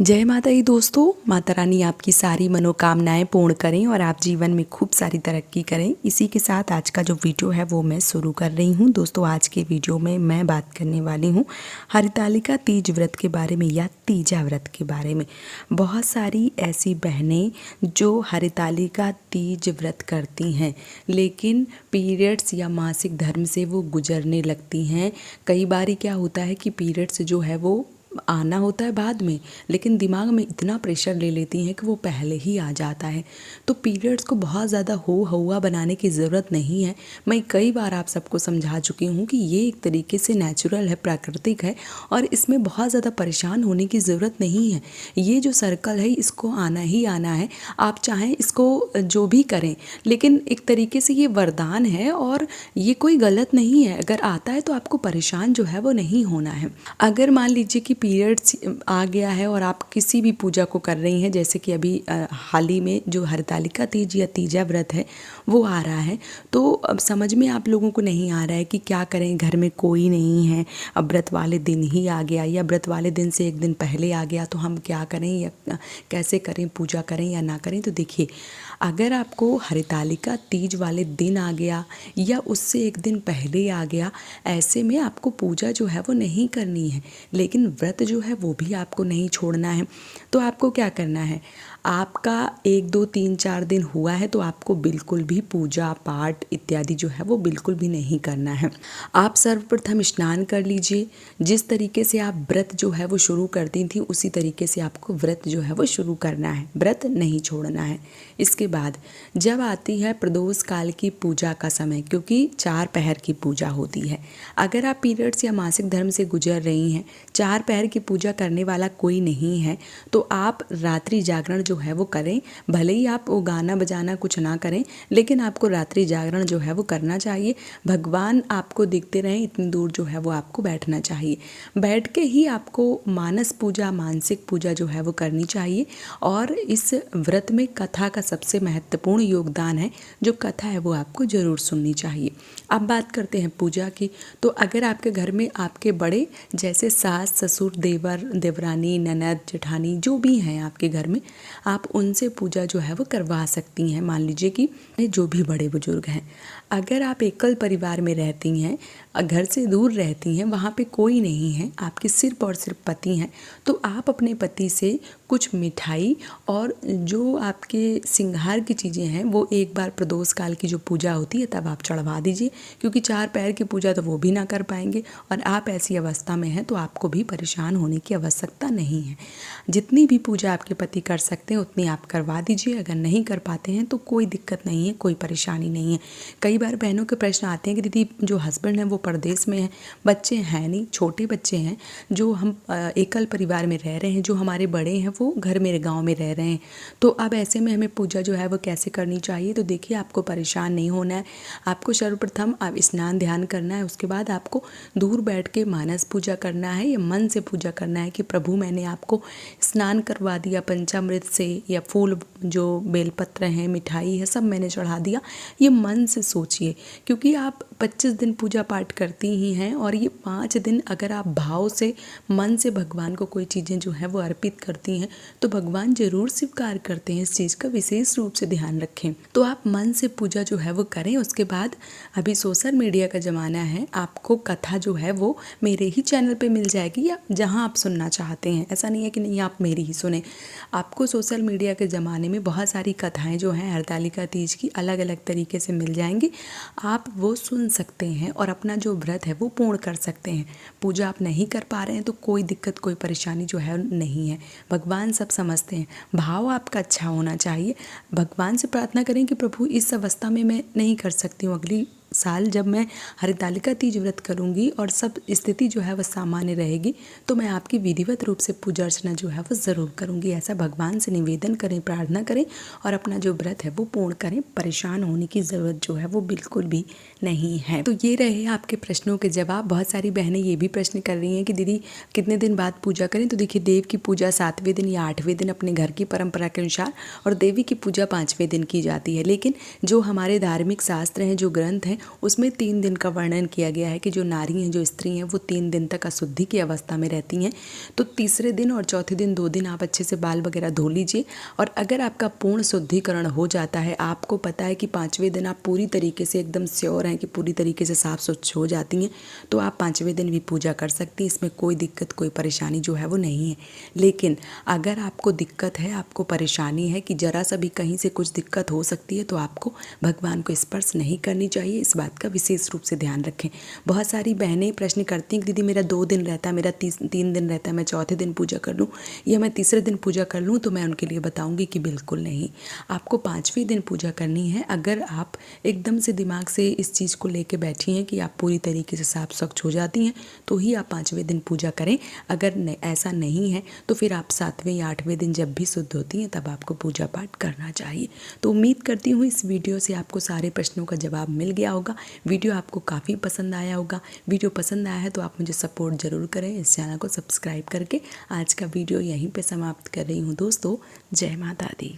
जय माता दी दोस्तों। माता रानी आपकी सारी मनोकामनाएं पूर्ण करें और आप जीवन में खूब सारी तरक्की करें। इसी के साथ आज का जो वीडियो है वो मैं शुरू कर रही हूँ। दोस्तों आज के वीडियो में मैं बात करने वाली हूँ हरितालिका तीज व्रत के बारे में या तीजा व्रत के बारे में। बहुत सारी ऐसी बहनें जो हरितालिका तीज व्रत करती हैं लेकिन पीरियड्स या मासिक धर्म से वो गुजरने लगती हैं। कई बार क्या होता है कि पीरियड्स जो है वो आना होता है बाद में, लेकिन दिमाग में इतना प्रेशर ले लेती हैं कि वो पहले ही आ जाता है। तो पीरियड्स को बहुत ज़्यादा हो हवा बनाने की ज़रूरत नहीं है। मैं कई बार आप सबको समझा चुकी हूँ कि ये एक तरीके से नेचुरल है, प्राकृतिक है और इसमें बहुत ज़्यादा परेशान होने की ज़रूरत नहीं है। ये जो सर्कल है इसको आना ही आना है। आप चाहें इसको जो भी करें, लेकिन एक तरीके से ये वरदान है और ये कोई गलत नहीं है। अगर आता है तो आपको परेशान जो है वो नहीं होना है। अगर मान लीजिए कि पीरियड्स आ गया है और आप किसी भी पूजा को कर रही हैं, जैसे कि अभी हाल ही में जो हरितालिका तीज या तीजा व्रत है वो आ रहा है, तो अब समझ में आप लोगों को नहीं आ रहा है कि क्या करें। घर में कोई नहीं है, अब व्रत वाले दिन ही आ गया या व्रत वाले दिन से एक दिन पहले आ गया, तो हम क्या करें या कैसे करें, पूजा करें या ना करें। तो देखिए, अगर आपको हरितालिका तीज वाले दिन आ गया या उससे एक दिन पहले आ गया, ऐसे में आपको पूजा जो है वो नहीं करनी है, लेकिन व्रत जो है वो भी आपको नहीं छोड़ना है। तो आपको क्या करना है, आपका 1 2 3 4 दिन हुआ है तो आपको बिल्कुल भी पूजा पाठ इत्यादि जो है वो बिल्कुल भी नहीं करना है। आप सर्वप्रथम स्नान कर लीजिए। जिस तरीके से आप व्रत जो है वो शुरू करती थी उसी तरीके से आपको व्रत जो है वो शुरू करना है, व्रत नहीं छोड़ना है। इसके बाद जब आती है प्रदोष काल की पूजा का समय, क्योंकि 4 पहर की पूजा होती है। अगर आप पीरियड्स या मासिक धर्म से गुजर रही हैं, 4 पहर की पूजा करने वाला कोई नहीं है, तो आप रात्रि जागरण जो है वो करें। भले ही आप वो गाना बजाना कुछ ना करें, लेकिन आपको रात्रि जागरण जो है वो करना चाहिए। भगवान आपको दिखते रहें, इतनी दूर जो है वो आपको बैठना चाहिए। बैठ के ही आपको मानस पूजा, मानसिक पूजा जो है वो करनी चाहिए। और इस व्रत में कथा का सबसे महत्वपूर्ण योगदान है। जो कथा है वो आपको ज़रूर सुननी चाहिए। अब बात करते हैं पूजा की। तो अगर आपके घर में आपके बड़े जैसे सास ससुर, देवर देवरानी, ननद, जेठानी जो भी हैं आपके घर में, आप उनसे पूजा जो है वो करवा सकती हैं। मान लीजिए कि जो भी बड़े बुजुर्ग हैं। अगर आप एकल परिवार में रहती हैं, घर से दूर रहती हैं, वहाँ पे कोई नहीं है, आपके सिर्फ और सिर्फ पति हैं, तो आप अपने पति से कुछ मिठाई और जो आपके श्रृंगार की चीज़ें हैं वो एक बार प्रदोष काल की जो पूजा होती है तब आप चढ़वा दीजिए, क्योंकि 4 पैर की पूजा तो वो भी ना कर पाएंगे और आप ऐसी अवस्था में हैं तो आपको भी परेशान होने की आवश्यकता नहीं है। जितनी भी पूजा आपके पति कर सकते हैं उतनी आप करवा दीजिए। अगर नहीं कर पाते हैं तो कोई दिक्कत नहीं है, कोई परेशानी नहीं है। कई बार बहनों के प्रश्न आते हैं कि दीदी जो हस्बैंड है वो परदेश में है, बच्चे हैं नहीं, छोटे बच्चे हैं, जो हम एकल परिवार में रह रहे हैं, जो हमारे बड़े हैं वो घर मेरे गांव में रह रहे हैं, तो अब ऐसे में हमें पूजा जो है वो कैसे करनी चाहिए। तो देखिए, आपको परेशान नहीं होना है। आपको सर्वप्रथम आप स्नान ध्यान करना है। उसके बाद आपको दूर बैठ के मानस पूजा करना है या मन से पूजा करना है कि प्रभु मैंने आपको स्नान करवा दिया पंचामृत से, या फूल जो बेलपत्र हैं, मिठाई है, सब मैंने चढ़ा दिया। ये मन से सोचिए, क्योंकि आप 25 दिन पूजा पाठ करती ही हैं और ये 5 दिन अगर आप भाव से मन से भगवान को कोई चीज़ें जो है वो अर्पित करती हैं तो भगवान जरूर स्वीकार करते हैं। इस चीज़ का विशेष रूप से ध्यान रखें। तो आप मन से पूजा जो है वो करें। उसके बाद अभी सोशल मीडिया का ज़माना है, आपको कथा जो है वो मेरे ही चैनल पे मिल जाएगी या जहाँ आप सुनना चाहते हैं। ऐसा नहीं है कि नहीं आप मेरी ही सुने। आपको सोशल मीडिया के ज़माने में बहुत सारी कथाएँ जो हैं हरितालिका तीज की अलग अलग तरीके से मिल जाएंगी। आप वो सुन सकते हैं और अपना जो व्रत है वो पूर्ण कर सकते हैं। पूजा आप नहीं कर पा रहे हैं तो कोई दिक्कत, कोई परेशानी जो है नहीं है। भगवान सब समझते हैं। भाव आपका अच्छा होना चाहिए। भगवान से प्रार्थना करें कि प्रभु इस अवस्था में मैं नहीं कर सकती हूँ, अगली साल जब मैं हरितालिका तीज व्रत करूँगी और सब स्थिति जो है वह सामान्य रहेगी तो मैं आपकी विधिवत रूप से पूजा अर्चना जो है वो ज़रूर करूँगी। ऐसा भगवान से निवेदन करें, प्रार्थना करें और अपना जो व्रत है वो पूर्ण करें। परेशान होने की ज़रूरत जो है वो बिल्कुल भी नहीं है। तो ये रहे आपके प्रश्नों के जवाब। बहुत सारी बहनें ये भी प्रश्न कर रही हैं कि दीदी कितने दिन बाद पूजा करें। तो देखिए, देव की पूजा 7वें दिन या 8वें दिन अपने घर की परंपरा के अनुसार और देवी की पूजा 5वें दिन की जाती है। लेकिन जो हमारे धार्मिक शास्त्र हैं, जो ग्रंथ हैं, उसमें 3 दिन का वर्णन किया गया है कि जो नारी हैं, जो स्त्री हैं, वो 3 दिन तक अशुद्धि की अवस्था में रहती हैं। तो तीसरे दिन और चौथे दिन 2 दिन आप अच्छे से बाल वगैरह धो लीजिए। और अगर आपका पूर्ण शुद्धिकरण हो जाता है, आपको पता है कि 5वें दिन आप पूरी तरीके से एकदम श्योर हैं कि पूरी तरीके से साफ स्वच्छ हो जाती हैं, तो आप 5वें दिन भी पूजा कर सकती हैं। इसमें कोई दिक्कत, कोई परेशानी जो है वो नहीं है। लेकिन अगर आपको दिक्कत है, आपको परेशानी है कि ज़रा सा भी कहीं से कुछ दिक्कत हो सकती है, तो आपको भगवान को स्पर्श नहीं करनी चाहिए। इस बात का विशेष रूप से ध्यान रखें। बहुत सारी बहनें प्रश्न करती हैं कि दीदी मेरा 2 दिन रहता है, मेरा 3 दिन रहता है, मैं चौथे दिन पूजा कर लूँ या मैं तीसरे दिन पूजा कर लूँ? तो मैं उनके लिए बताऊँगी कि बिल्कुल नहीं, आपको 5वें दिन पूजा करनी है। अगर आप एकदम से दिमाग से इस चीज़ को लेके बैठी हैं कि आप पूरी तरीके से साफ स्वच्छ हो जाती हैं, तो ही आप 5वें दिन पूजा करें। अगर ऐसा नहीं है तो फिर आप 7वें या 8वें दिन जब भी शुद्ध होती हैं तब आपको पूजा पाठ करना चाहिए। तो उम्मीद करती हूँ इस वीडियो से आपको सारे प्रश्नों का जवाब मिल गया होगा। वीडियो आपको काफ़ी पसंद आया होगा। वीडियो पसंद आया है तो आप मुझे सपोर्ट ज़रूर करें इस चैनल को सब्सक्राइब करके। आज का वीडियो यहीं पे समाप्त कर रही हूँ दोस्तों। जय माता दी।